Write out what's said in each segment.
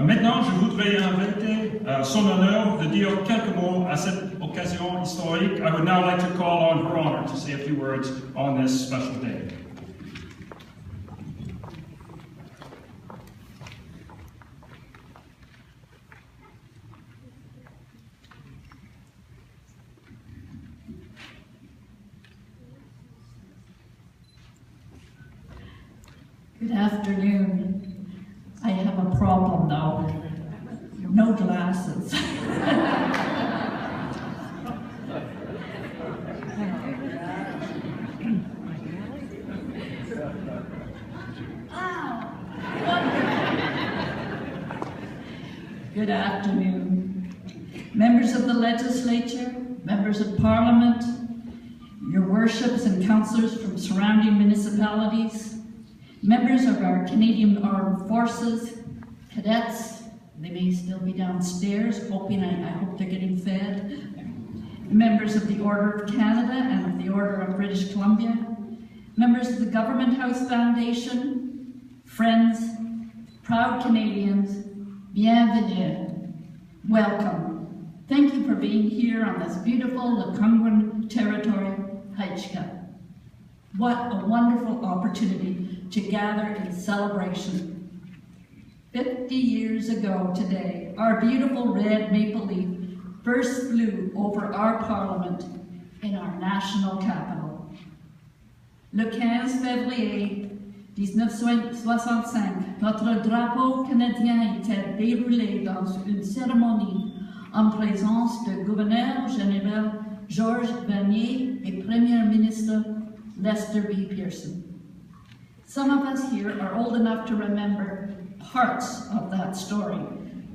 Maintenant, je voudrais inviter son honneur de dire quelques mots à cette occasion historique. I would now like to call on her honor to say a few words on this special day. Good afternoon. I have a problem though. No glasses. Good afternoon. Members of the legislature, members of parliament, your worships and councillors from surrounding municipalities, members of our Canadian Armed Forces, cadets, they may still be downstairs, I hope they're getting fed, members of the Order of Canada and of the Order of British Columbia, members of the Government House Foundation, friends, proud Canadians, bienvenue, welcome. Thank you for being here on this beautiful Lekwungen territory, Haitchka. What a wonderful opportunity to gather in celebration. 50 years ago today, our beautiful red maple leaf first flew over our Parliament in our national capital. Le 15 février 1965, notre drapeau canadien était déroulé dans une cérémonie en présence du gouverneur général Georges Vanier et Premier ministre Lester B. Pearson. Some of us here are old enough to remember parts of that story,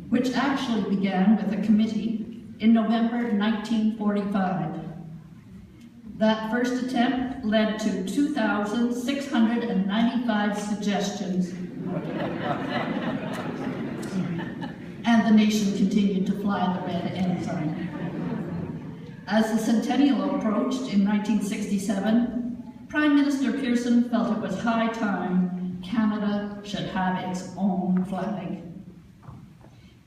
which actually began with a committee in November 1945. That first attempt led to 2,695 suggestions, and the nation continued to fly the red ensign. As the centennial approached in 1967, Prime Minister Pearson felt it was high time Canada should have its own flag.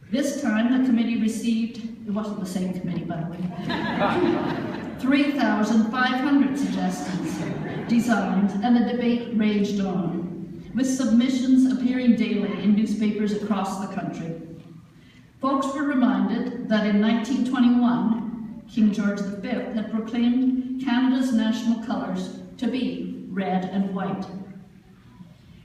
This time the committee received, it wasn't the same committee by the way, 3,500 suggestions, designs, and the debate raged on, with submissions appearing daily in newspapers across the country. Folks were reminded that in 1921, King George V had proclaimed Canada's national colours to be red and white.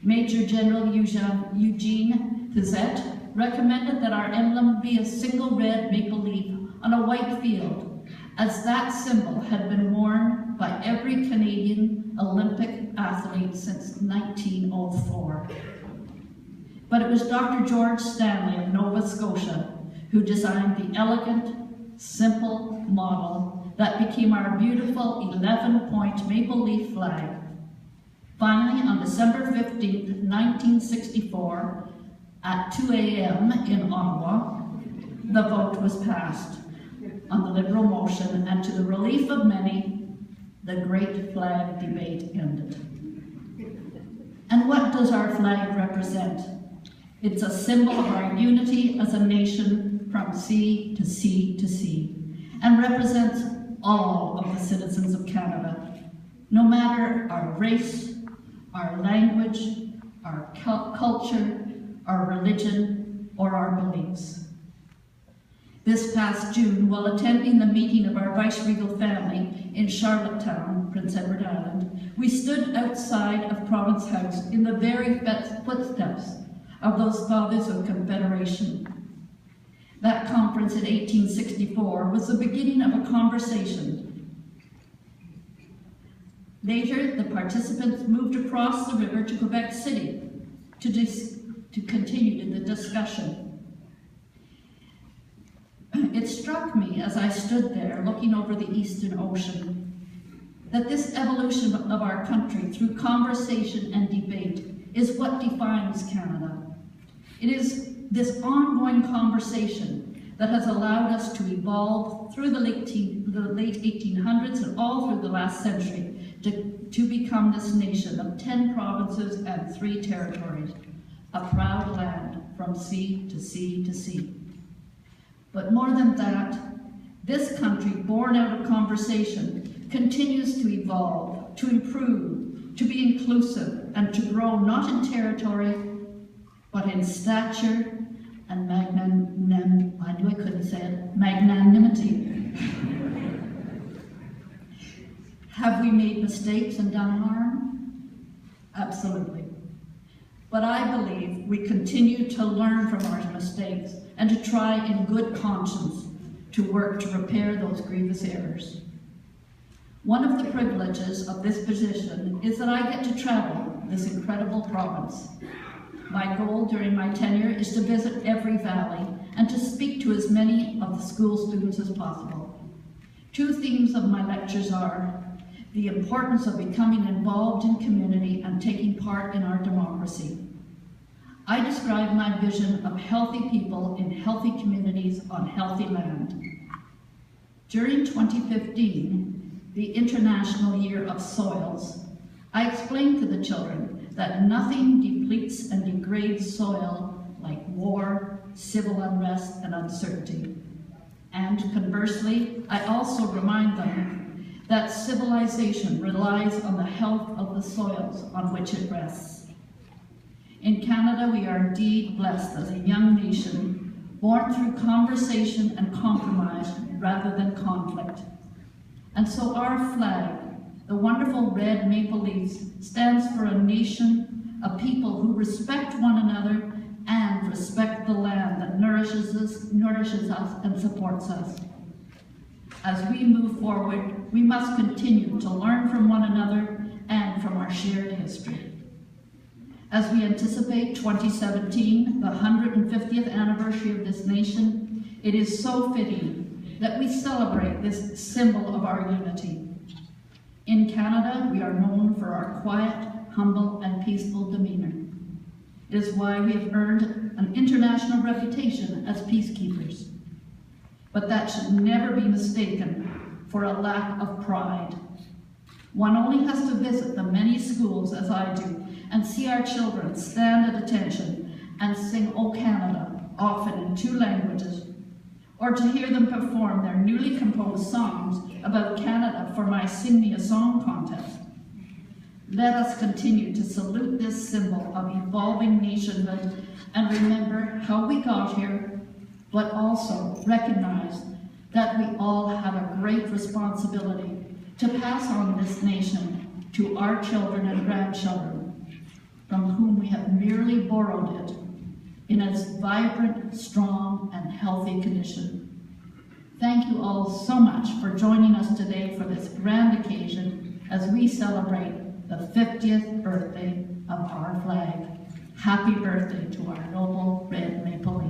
Major General Eugene Pizet recommended that our emblem be a single red maple leaf on a white field, as that symbol had been worn by every Canadian Olympic athlete since 1904. But it was Dr. George Stanley of Nova Scotia who designed the elegant, simple model that became our beautiful 11-point maple leaf flag. Finally, on December 15, 1964, at 2 a.m. in Ottawa, the vote was passed on the Liberal motion, and to the relief of many, the great flag debate ended. And what does our flag represent? It's a symbol of our unity as a nation from sea to sea to sea, and represents all of the citizens of Canada, no matter our race, our language, our culture, our religion, or our beliefs. This past June, while attending the meeting of our viceregal family in Charlottetown, Prince Edward Island, we stood outside of Province House in the very footsteps of those fathers of Confederation. That conference in 1864 was the beginning of a conversation. Later, the participants moved across the river to Quebec City to continue the discussion. It struck me as I stood there looking over the Eastern Ocean that this evolution of our country through conversation and debate is what defines Canada. It is this ongoing conversation that has allowed us to evolve through the late 1800s and all through the last century to become this nation of 10 provinces and 3 territories. a proud land from sea to sea to sea. But more than that, this country, born out of conversation, continues to evolve, to improve, to be inclusive, and to grow not in territory, but in stature and magnanimity. Have we made mistakes and done harm? Absolutely. But I believe we continue to learn from our mistakes and to try in good conscience to work to repair those grievous errors. One of the privileges of this position is that I get to travel this incredible province. My goal during my tenure is to visit every valley and to speak to as many of the school students as possible. Two themes of my lectures are the importance of becoming involved in community and taking part in our democracy. I describe my vision of healthy people in healthy communities on healthy land. During 2015, the International Year of Soils, I explained to the children that nothing depletes and degrades soil like war, civil unrest, and uncertainty. And conversely, I also remind them that civilization relies on the health of the soils on which it rests. In Canada, we are indeed blessed as a young nation, born through conversation and compromise rather than conflict. And so our flag, the wonderful red maple leaves, stands for a nation, a people who respect one another and respect the land that nourishes us and supports us. As we move forward, we must continue to learn from one another and from our shared history. As we anticipate 2017, the 150th anniversary of this nation, it is so fitting that we celebrate this symbol of our unity. In Canada, we are known for our quiet, humble, and peaceful demeanor. It is why we have earned an international reputation as peacekeepers. But that should never be mistaken for a lack of pride. One only has to visit the many schools, as I do, and see our children stand at attention and sing O Canada, often in 2 languages, or to hear them perform their newly composed songs about Canada for my Sing Me a Song contest. Let us continue to salute this symbol of evolving nationhood and remember how we got here, but also recognize that we all have a great responsibility to pass on this nation to our children and grandchildren, from whom we have merely borrowed it in its vibrant, strong, and healthy condition. Thank you all so much for joining us today for this grand occasion as we celebrate the 50th birthday of our flag. Happy birthday to our noble red maple